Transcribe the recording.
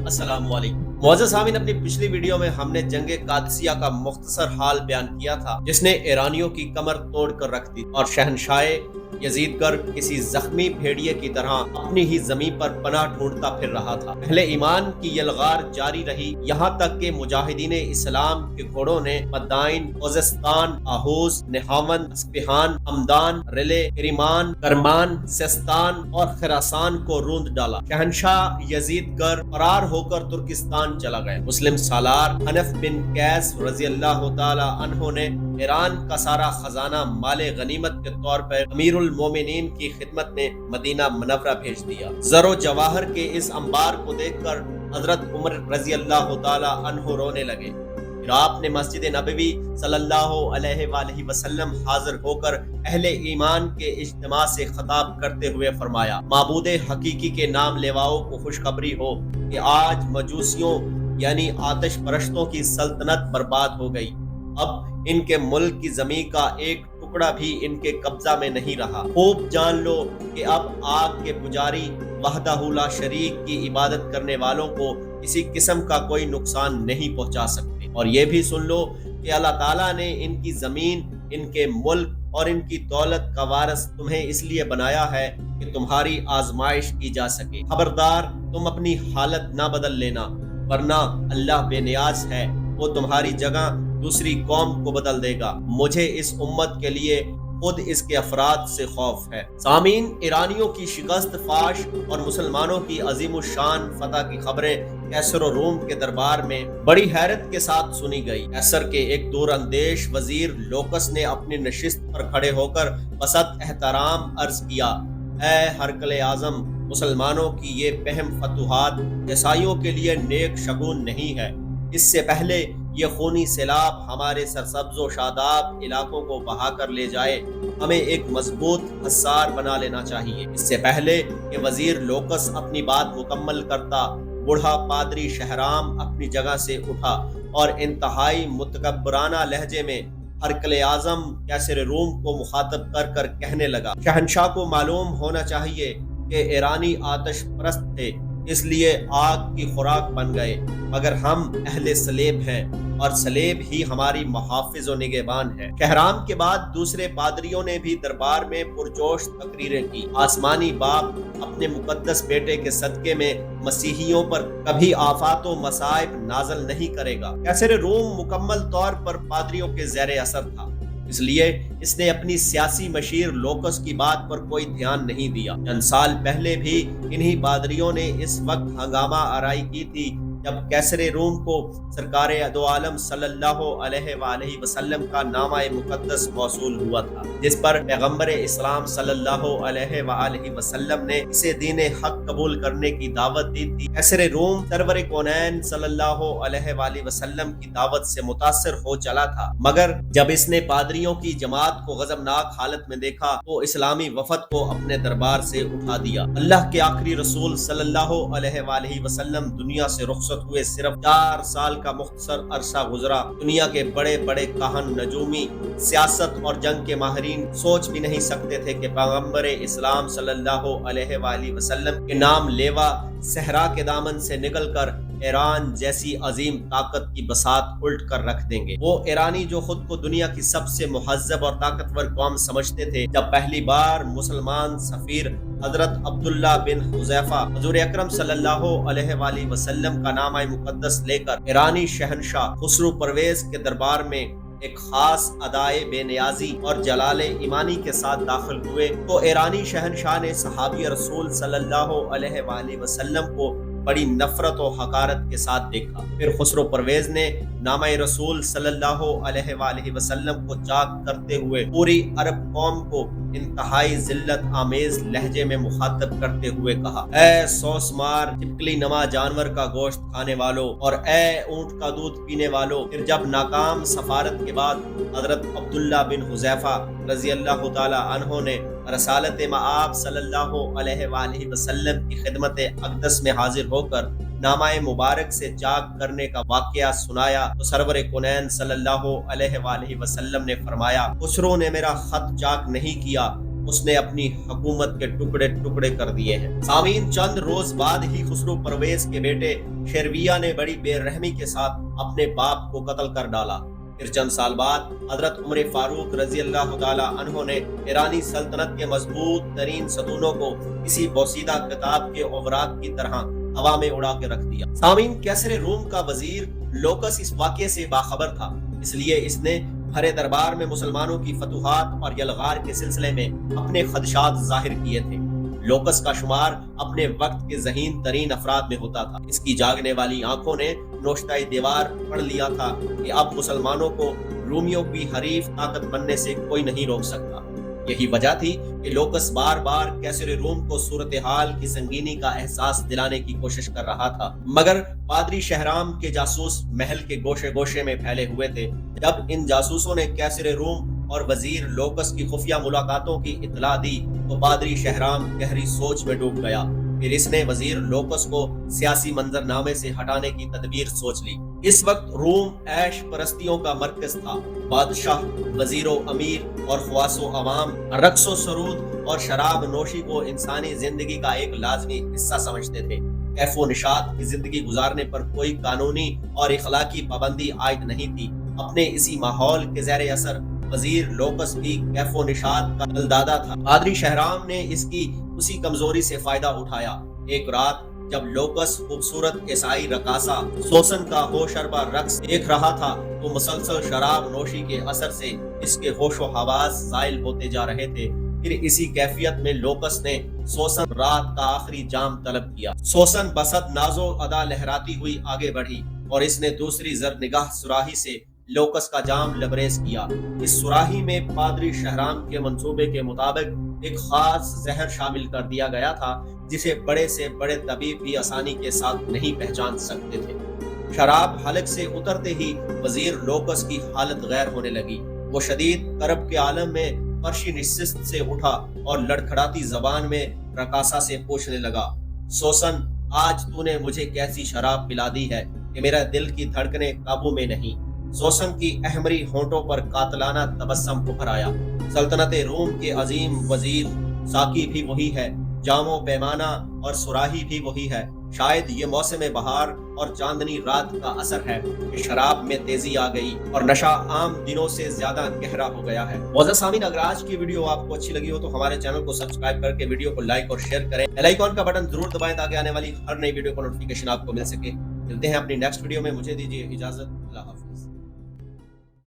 السلام علیکم معزز سامعین، اپنی پچھلی ویڈیو میں ہم نے جنگ قادسیہ کا مختصر حال بیان کیا تھا، جس نے ایرانیوں کی کمر توڑ کر رکھ دی اور شہنشاہ یزید گر کسی زخمی بھیڑیے کی طرح اپنی ہی زمین پر پناہ ڈھونڈتا پھر رہا تھا۔ اہل ایمان کی یلغار جاری رہی، یہاں تک کہ مجاہدین اسلام کے گھوڑوں نے مدائن، خوزستان، آہوز، نہاون، اسپہان، ہمدان، رلے، کریمان، کرمان، سیستان اور خراسان کو روند ڈالا۔ شہنشاہ یزید گر فرار ہو کر ترکستان چلا گیا۔ مسلم سالار حنف بن قیس رضی اللہ تعالی عنہ نے ایران کا سارا خزانہ مال غنیمت کے طور پر امیر المومنین کی خدمت میں مدینہ منورہ بھیج دیا۔ زر و جواہر کے اس انبار کو دیکھ کر حضرت عمر رضی اللہ تعالی عنہ رونے لگے۔ پھر آپ نے مسجد نبوی صلی اللہ علیہ وآلہ وسلم حاضر ہو کر اہل ایمان کے اجتماع سے خطاب کرتے ہوئے فرمایا: معبود حقیقی کے نام لیواؤں کو خوشخبری ہو کہ آج مجوسیوں یعنی آتش پرستوں کی سلطنت برباد ہو گئی۔ اب ان کے ملک کی زمین کا ایک ٹکڑا بھی ان کے قبضہ میں نہیں رہا۔ خوب جان لو کہ اب آگ کے پجاری وحدہ لا شریک کی عبادت کرنے والوں کو کسی قسم کا کوئی نقصان نہیں پہنچا سکتے، اور یہ بھی سن لو کہ اللہ تعالیٰ نے ان کی زمین، ان کے ملک اور ان کی دولت کا وارث تمہیں اس لیے بنایا ہے کہ تمہاری آزمائش کی جا سکے۔ خبردار تم اپنی حالت نہ بدل لینا، ورنہ اللہ بے نیاز ہے، وہ تمہاری جگہ دوسری قوم کو بدل دے گا۔ مجھے اس امت کے لیے خود اس کے افراد سے خوف ہے۔ سامعین، ایرانیوں کی شکست فاش اور مسلمانوں کی عظیم الشان فتح کی خبریں قیصر و روم کے دربار میں بڑی حیرت کے ساتھ سنی گئی۔ قیصر کے ایک دور اندیش وزیر لوکس نے اپنی نشست پر کھڑے ہو کر بسط احترام عرض کیا: اے ہرقل اعظم، مسلمانوں کی یہ پہم فتوحات عیسائیوں کے لیے نیک شگون نہیں ہے۔ اس سے پہلے یہ خونی سیلاب ہمارے سرسبز و شاداب علاقوں کو بہا کر لے جائے، ہمیں ایک مضبوط حصار بنا لینا چاہیے۔ اس سے پہلے کہ وزیر لوکس اپنی بات مکمل کرتا، بوڑھا پادری شہرام اپنی جگہ سے اٹھا اور انتہائی متکبرانہ لہجے میں ہرقل اعظم قیصر روم کو مخاطب کر کر کہنے لگا: شہنشاہ کو معلوم ہونا چاہیے کہ ایرانی آتش پرست تھے، اس لیے آگ کی خوراک بن گئے، مگر ہم اہل سلیب ہیں اور سلیب ہی ہماری محافظ و نگہبان ہے۔ شہرام کے بعد دوسرے پادریوں نے بھی دربار میں پرجوش تقریریں کی۔ آسمانی باپ اپنے مقدس بیٹے کے صدقے میں مسیحیوں پر کبھی آفات و مصائب نازل نہیں کرے گا۔ قیصر روم مکمل طور پر پادریوں کے زیر اثر تھا، اس لیے اس نے اپنی سیاسی مشیر لوکس کی بات پر کوئی دھیان نہیں دیا۔ چند سال پہلے بھی انہی پادریوں نے اس وقت ہنگامہ آرائی کی تھی جب قیصر روم کو سرکار دو عالم صلی اللہ علیہ وآلہ وسلم کا نامہ مقدس موصول ہوا تھا، جس پر پیغمبر اسلام صلی اللہ علیہ وآلہ وسلم نے اسے دین حق قبول کرنے کی دعوت دی تھی۔ قیصر روم سرور کونین صلی اللہ علیہ وآلہ وسلم کی دعوت سے متاثر ہو چلا تھا، مگر جب اس نے پادریوں کی جماعت کو غضبناک حالت میں دیکھا تو اسلامی وفد کو اپنے دربار سے اٹھا دیا۔ اللہ کے آخری رسول صلی اللہ علیہ وآلہ وسلم دنیا سے رخصت ہوئے صرف 4 سال کا مختصر عرصہ گزرا۔ دنیا کے بڑے بڑے کاہن، نجومی، سیاست اور جنگ کے ماہرین سوچ بھی نہیں سکتے تھے کہ پیغمبر اسلام صلی اللہ علیہ وآلہ وسلم کے نام لیوا صحرا کے دامن سے نکل کر ایران جیسی عظیم طاقت کی بساط الٹ کر رکھ دیں گے۔ وہ ایرانی جو خود کو دنیا کی سب سے مہذب اور طاقتور قوم سمجھتے تھے، جب پہلی بار مسلمان سفیر حضرت عبداللہ بن حذیفہ حضور اکرم صلی اللہ علیہ وآلہ وسلم کا نامہ مقدس لے کر ایرانی شہنشاہ خسرو پرویز کے دربار میں ایک خاص ادائے بے نیازی اور جلال ایمانی کے ساتھ داخل ہوئے تو ایرانی شہنشاہ نے صحابی رسول صلی اللہ علیہ وآلہ وسلم کو بڑی نفرت و حقارت کے ساتھ دیکھا۔ پھر خسرو پرویز نے نامہ رسول صلی اللہ علیہ وآلہ وسلم کو چاک کرتے ہوئے پوری عرب قوم کو انتہائی ذلت آمیز لہجے میں مخاطب کرتے ہوئے کہا: اے سوسمار چپکلی نما جانور کا گوشت کھانے والوں اور اے اونٹ کا دودھ پینے والوں۔ پھر جب ناکام سفارت کے بعد حضرت عبداللہ بن حذیفہ رضی اللہ تعالی عنہ نے رسالت مآب صلی اللہ علیہ وآلہ وسلم کی خدمت اقدس میں حاضر ہو کر نامہ مبارک سے چاک کرنے کا واقعہ سنایا تو سرور کونین صلی اللہ علیہ وآلہ وسلم نے فرمایا: خسرو نے میرا خط چاک نہیں کیا، اس نے اپنی حکومت کے ٹکڑے ٹکڑے کر دیے ہیں۔ سامعین، چند روز بعد ہی خسرو پرویز کے بیٹے شیرویہ نے بڑی بے رحمی کے ساتھ اپنے باپ کو قتل کر ڈالا۔ پھر چند سال بعد حضرت عمر فاروق رضی اللہ تعالی عنہ نے ایرانی سلطنت کے مضبوط ترین ستونوں کو کسی بوسیدہ کتاب کے اوراق کی طرح ہوا میں اڑا کے رکھ دیا۔ سامعین، کیسر روم کا وزیر لوکس اس واقعے سے باخبر تھا، اس لیے اس نے بھرے دربار میں مسلمانوں کی فتوحات اور یلغار کے سلسلے میں اپنے خدشات ظاہر کیے تھے۔ لوکس کا شمار اپنے وقت کے ذہین ترین افراد میں ہوتا تھا۔ اس کی جاگنے والی آنکھوں نے نوشتہ دیوار پڑھ لیا تھا کہ اب مسلمانوں کو رومیوں کی حریف طاقت بننے سے کوئی نہیں روک سکتا۔ یہی وجہ تھی کہ لوکس بار بار کیسر روم کو صورتحال کی سنگینی کا احساس دلانے کی کوشش کر رہا تھا، مگر پادری شہرام کے جاسوس محل کے گوشے گوشے میں پھیلے ہوئے تھے۔ جب ان جاسوسوں نے کیسر روم اور وزیر لوکس کی خفیہ ملاقاتوں کی اطلاع دی تو پادری شہرام گہری سوچ میں ڈوب گیا۔ پھر اس نے وزیر لوکس کو سیاسی منظرنامے سے ہٹانے کی تدبیر سوچ لی۔ اس وقت روم عیش پرستیوں کا مرکز تھا۔ بادشاہ، وزیر و امیر اور خواص و عوام رقص و سرود اور شراب نوشی کو انسانی زندگی کا ایک لازمی حصہ سمجھتے تھے۔ کیف و نشاط کی زندگی گزارنے پر کوئی قانونی اور اخلاقی پابندی عائد نہیں تھی۔ اپنے اسی ماحول کے زیر اثر وزیر لوکس بھی کیف و نشاط کا دلدادہ تھا۔ پادری شہرام نے اس کی اسی کمزوری سے فائدہ اٹھایا۔ ایک رات جب لوکس خوبصورت عیسائی رقاصہ سوسن کا ہوشربا رقص دیکھ رہا تھا تو مسلسل شراب نوشی کے اثر سے اس کے ہوش و حواس زائل ہوتے جا رہے تھے۔ پھر اسی کیفیت میں لوکس نے سوسن رات کا آخری جام طلب کیا۔ سوسن بسط ناز و ادا لہراتی ہوئی آگے بڑھی اور اس نے دوسری زرد نگاہ سراہی سے لوکس کا جام لبریز کیا۔ اس سراہی میں پادری شہرام کے منصوبے کے مطابق ایک خاص زہر شامل کر دیا گیا تھا جسے بڑے سے بڑے طبیب بھی آسانی کے ساتھ نہیں پہچان سکتے تھے۔ شراب حلق سے اترتے ہی وزیر لوکس کی حالت غیر ہونے لگی۔ وہ شدید کرب کے عالم میں فرشی نشست سے اٹھا اور لڑکھڑاتی زبان میں رقاصہ سے پوچھنے لگا، سوسن، آج تو نے مجھے کیسی شراب پلا دی ہے کہ میرا دل کی دھڑکنیں قابو میں نہیں۔ سوسن کی احمری ہونٹوں پر قاتلانہ تبسم ابھر آیا۔ سلطنت روم کے عظیم وزیر، ساقی بھی وہی ہے، جام و پیمانہ اور سراہی بھی وہی ہے۔ شاید یہ موسم بہار اور چاندنی رات کا اثر ہے کہ شراب میں تیزی آ گئی اور نشہ عام دنوں سے زیادہ گہرا ہو گیا ہے۔ معزز سامعین، اگر آج کی ویڈیو آپ کو اچھی لگی ہو تو ہمارے چینل کو سبسکرائب کر کے ویڈیو کو لائک اور شیئر کریں۔ بیل آئیکن کا بٹن ضرور دبائیں تاکہ آنے والی ہر نئی ویڈیو کو نوٹیفیکیشن آپ کو مل سکے۔ ملتے ہیں اپنی نیکسٹ ویڈیو میں، مجھے دیجیے اجازت، اللہ حافظ۔